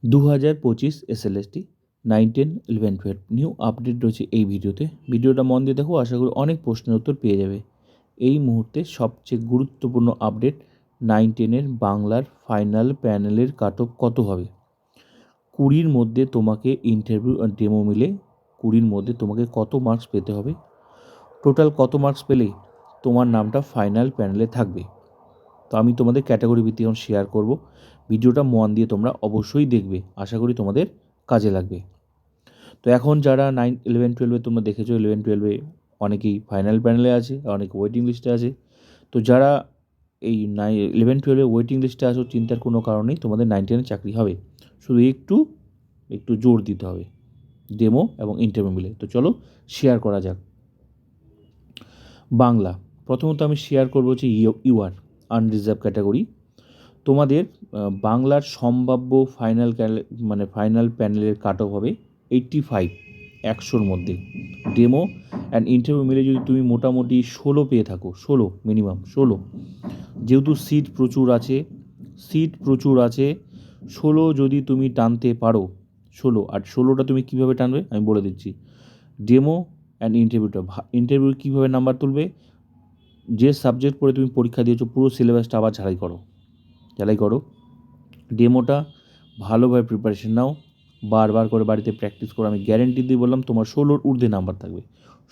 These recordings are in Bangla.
2025 SLST 9, 10, 11, 12 নিউ আপডেট রয়েছে এই ভিডিওতে। ভিডিওটা মন দিয়ে দেখো, আশা করি অনেক প্রশ্নের উত্তর পেয়ে যাবে। এই মুহূর্তে সবচেয়ে গুরুত্বপূর্ণ আপডেট, 9, 10-এর বাংলার ফাইনাল প্যানেলের কাট অফ কত হবে। 20-র মধ্যে তোমাকে ইন্টারভিউ আর ডেমো মিলে 20-র মধ্যে তোমাকে কত মার্কস পেতে হবে, টোটাল কত মার্কস পেলে তোমার নামটা ফাইনাল প্যানেলে থাকবে। তো আমি তোমাদের ক্যাটাগরি ভিত্তিক এখন শেয়ার করব। ভিডিওটা মন দিয়ে তোমরা অবশ্যই দেখবে, আশা করি তোমাদের কাজে লাগবে। তো এখন যারা 9, 11, 12-এ তোমরা দেখেছো, 11, 12-এ অনেকেই ফাইনাল প্যানেলে আছে, অনেকে ওয়েটিং লিস্টে আছে। তো যারা এই 11, 12-এ ওয়েটিং লিস্টে আছো, চিন্তার কোনো কারণ নেই, তোমাদের 9, 10-এ চাকরি হবে। শুধু একটু জোর দিতে হবে ডেমো এবং ইন্টারভিউ মিলে। তো চলো শেয়ার করা যাক। বাংলা, প্রথমত আমি শেয়ার করবো হচ্ছে ইউআর আনরিজার্ভ ক্যাটাগরি। তোমাদের বাংলার সম্ভাব্য ফাইনাল প্যানেলের কাট অফ হবে 85, 100-র মধ্যে। ডেমো অ্যান্ড ইন্টারভিউ মিলে যদি তুমি মোটামুটি 16 পেয়ে থাকো, 16 মিনিমাম 16, যেহেতু সিট প্রচুর আছে, 16 যদি তুমি টানতে পারো, 16, আর 16টা তুমি কীভাবে টানবে আমি বলে দিচ্ছি। ডেমো অ্যান্ড ইন্টারভিউ কীভাবে নাম্বার তুলবে, যে সাবজেক্ট পড়ে তুমি পরীক্ষা দিয়েছো পুরো সিলেবাসটা আবার ঝালাই করো। ডেমোটা ভালোভাবে প্রিপারেশন নাও, বারবার করে বাড়িতে প্র্যাকটিস করো। আমি গ্যারেন্টি দিয়ে বললাম তোমার 16-র ঊর্ধ্বে নাম্বার থাকবে।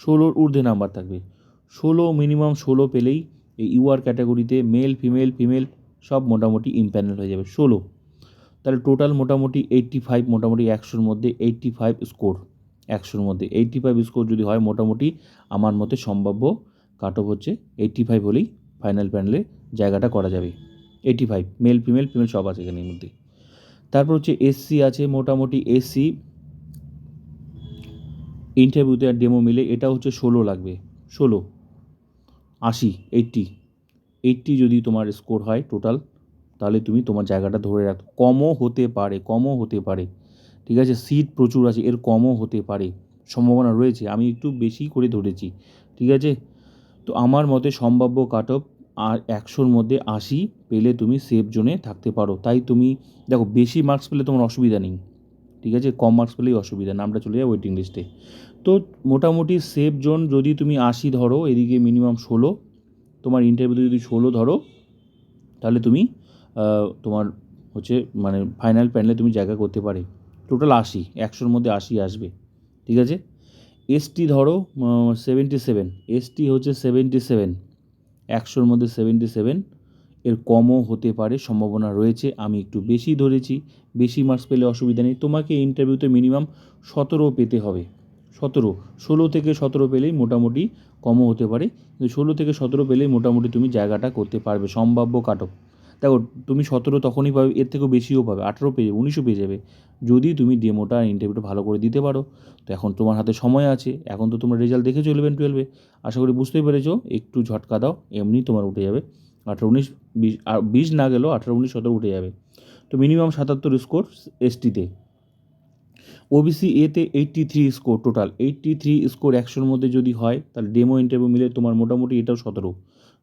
16 মিনিমাম, 16 পেলেই এই ইউআর ক্যাটাগরিতে মেল ফিমেল সব মোটামুটি ইমপ্যানেল হয়ে যাবে। 16, তাহলে টোটাল মোটামুটি 85, মোটামুটি 100-র মধ্যে 85 স্কোর। 100-র মধ্যে 85 স্কোর যদি হয়, মোটামুটি আমার মতে সম্ভাব্য কাট অফ হচ্ছে 85 হলেই ফাইনাল প্যানেলে জায়গাটা করা যাবে। 85 মেল ফিমেল সব আছে এখানের মধ্যে। তারপর হচ্ছে এসসি আছে, মোটামুটি এসসি ইন্টারভিউতে আর ডেমো মিলে এটা হচ্ছে 16 লাগবে। 16, 80, 80 যদি তোমার স্কোর হয় টোটাল, তাহলে তুমি তোমার জায়গাটা ধরে রাখো। কমও হতে পারে, ঠিক আছে। সিট প্রচুর আছে, এর কমও হতে পারে, সম্ভাবনা রয়েছে। আমি একটু বেশি করে ধরেছি, ঠিক আছে। তো আমার মতে সম্ভাব্য কাট অফ আর 100-র মধ্যে 80 পেলে তুমি সেফ জোনে থাকতে পারো। তাই তুমি দেখো, বেশি মার্কস পেলে তোমার অসুবিধা নেই, ঠিক আছে। কম মার্কস পেলেই অসুবিধা, নামটা চলে যায় ওয়েটিং লিস্টে। তো মোটামুটি সেফ জোন যদি তুমি 80 ধরো, এদিকে মিনিমাম 16, তোমার ইন্টারভিউতে যদি 16 ধরো, তাহলে তুমি তোমার হচ্ছে ফাইনাল প্যানেলে তুমি জায়গা করতে পারে। টোটাল 80, 100-র মধ্যে 80 আসবে, ঠিক আছে। এসটি ধরো 77, এসটি হচ্ছে 77, 100-র মধ্যে 77, এর কমও হতে পারে, সম্ভাবনা রয়েছে। আমি একটু বেশি ধরেছি, বেশি মার্কস পেলে অসুবিধা নেই। তোমাকে ইন্টারভিউতে মিনিমাম 17 পেতে হবে। 17, 16 থেকে 17 পেলেই মোটামুটি, কমও হতে পারে, কিন্তু 16 থেকে 17 পেলেই মোটামুটি তুমি জায়গাটা করতে পারবে। সম্ভাব্য কাট অফ দেখো, তুমি 17 তখনই পাবে, এর থেকেও বেশিও পাবে, 18 পেয়ে যাবে, 19ও পেয়ে যাবে, যদি তুমি ডেমোটা ইন্টারভিউটা ভালো করে দিতে পারো। তো এখন তোমার হাতে সময় আছে, এখন তো তোমরা রেজাল্ট দেখেছো 11, 12-এ, আশা করি বুঝতেই পেরেছো। একটু ঝটকা দাও, এমনি তোমার উঠে যাবে 18, 19, 20, আর 20 না গেলেও 18, 19, 17 উঠে যাবে। তো মিনিমাম 77 স্কোর এসটিতে। ওবিসি এতে 83 স্কোর, টোটাল 83 স্কোর 100-র মধ্যে যদি হয়, তাহলে ডেমো ইন্টারভিউ মিলে তোমার মোটামুটি এটাও 17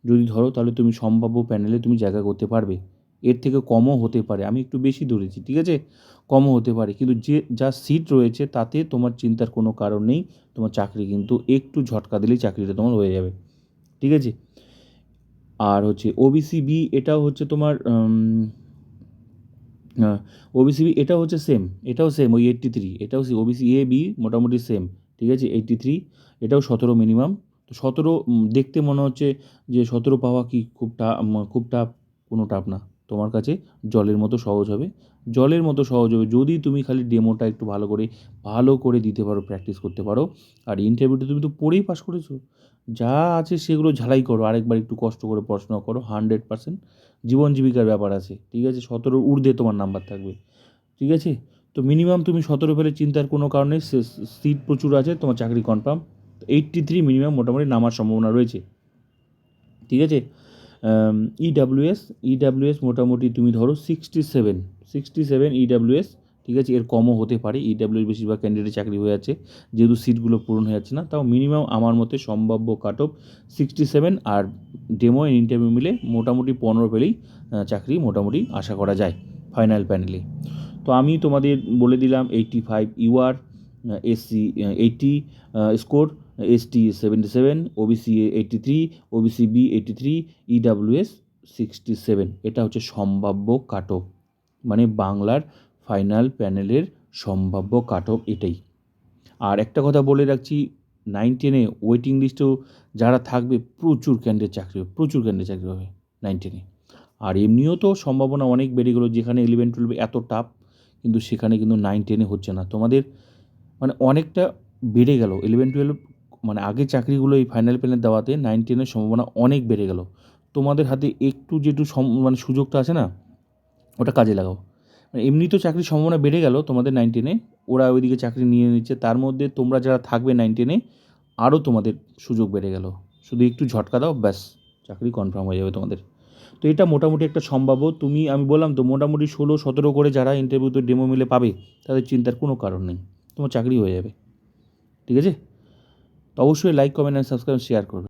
যদি ধরো, তাহলে তুমি সম্ভাব্য প্যানেলে তুমি জায়গা করতে পারবে। এর থেকে কমও হতে পারে, আমি একটু বেশি ধরেছি, ঠিক আছে। কমও হতে পারে, কিন্তু যা সিট রয়েছে তাতে তোমার চিন্তার কোনো কারণ নেই। তোমার চাকরি কিন্তু একটু ঝটকা দিলেই চাকরিটা তোমার হয়ে যাবে, ঠিক আছে। আর হচ্ছে ওবিসি বি, এটাও হচ্ছে তোমার ওবিসি বি, এটাও হচ্ছে এটাও সেম ওই 83, এটাও ওবিসি এ বি মোটামুটি সেম, ঠিক আছে। 83, এটাও 17 মিনিমাম। তো 17 দেখতে মনে হচ্ছে যে 17 পাওয়া কি খুব টাফ, কোনো টাফ না। তোমার কাছে জলের মতো সহজ হবে, যদি তুমি খালি ডেমোটা একটু ভালো করে দিতে পারো, প্র্যাকটিস করতে পারো। আর ইন্টারভিউতে তুমি তো পড়েই পাস করেছো, যা আছে সেগুলো ঝালাই করো, আরেকবার একটু কষ্ট করে পড়াশোনা করো। 100% জীবন জীবিকার ব্যাপার আছে, ঠিক আছে। 17-র ঊর্ধ্বে তোমার নাম্বার থাকবে, ঠিক আছে। তো মিনিমাম তুমি 17 পেলে চিন্তার কোনো কারণে, সিট প্রচুর আছে, তোমার চাকরি কনফার্ম। 83 মিনিমাম মোটামুটি নামার সম্ভাবনা রয়েছে, ঠিক আছে। ইডাব্লিউএস মোটামুটি তুমি ধরো 67 ইডাব্লিউএস, ঠিক আছে। এর কমও হতে পারে, ইডাব্লিউএস বেশিরভাগ ক্যান্ডিডেট চাকরি হয়ে যাচ্ছে, যেহেতু সিটগুলো পূরণ হয়ে যাচ্ছে না। তাও মিনিমাম আমার মতে সম্ভাব্য কাট অফ 67, আর ডেমো ইন্টারভিউ মিলে মোটামুটি 15 পেলেই চাকরি মোটামুটি আশা করা যায় ফাইনাল প্যানেলে। তো আমি তোমাদের বলে দিলাম 85 UR, SC 80 score, ST 77, OBC 83, OBC B 83, EWS 67। এটা হচ্ছে সম্ভাব্য কাট অফ, মানে বাংলার ফাইনাল প্যানেলের সম্ভাব্য কাট অফ এটাই। আর একটা কথা বলে রাখছি, 9-10 ওয়েটিং লিস্টেও যারা থাকবে প্রচুর ক্যান্ডিডেট চাকরি হবে 9-10। আর এমনিও তো সম্ভাবনা অনেক বেড়ে গেলো, যেখানে 11-12 এত টাফ, কিন্তু সেখানে কিন্তু 9-10 হচ্ছে না তোমাদের, মানে অনেকটা বেড়ে গেল 11-12, মানে আগে চাকরিগুলো এই ফাইনাল প্যানেল দেওয়াতে 9-10 সম্ভাবনা অনেক বেড়ে গেল। তোমাদের হাতে একটু যেটু মানে সুযোগটা আছে না, ওটা কাজে লাগাও। এমনি তো চাকরির সম্ভাবনা বেড়ে গেল তোমাদের 9-10, ওরা ওইদিকে চাকরি নিয়ে নিচ্ছে, তার মধ্যে তোমরা যারা থাকবে 9-10 আরও তোমাদের সুযোগ বেড়ে গেল। শুধু একটু ঝটকা দাও, ব্যাস চাকরি কনফার্ম হয়ে যাবে তোমাদের। তো এটা মোটামুটি একটা সম্ভাব্য, আমি বললাম তো মোটামুটি 16-17 করে যারা ইন্টারভিউতে ডেমো মিলে পাবে, তাদের চিন্তার কোনো কারণ নেই, তোমার চাকরি হয়ে যাবে। ঠিক আছে? তো অবশ্যই like, comment and subscribe share করবে।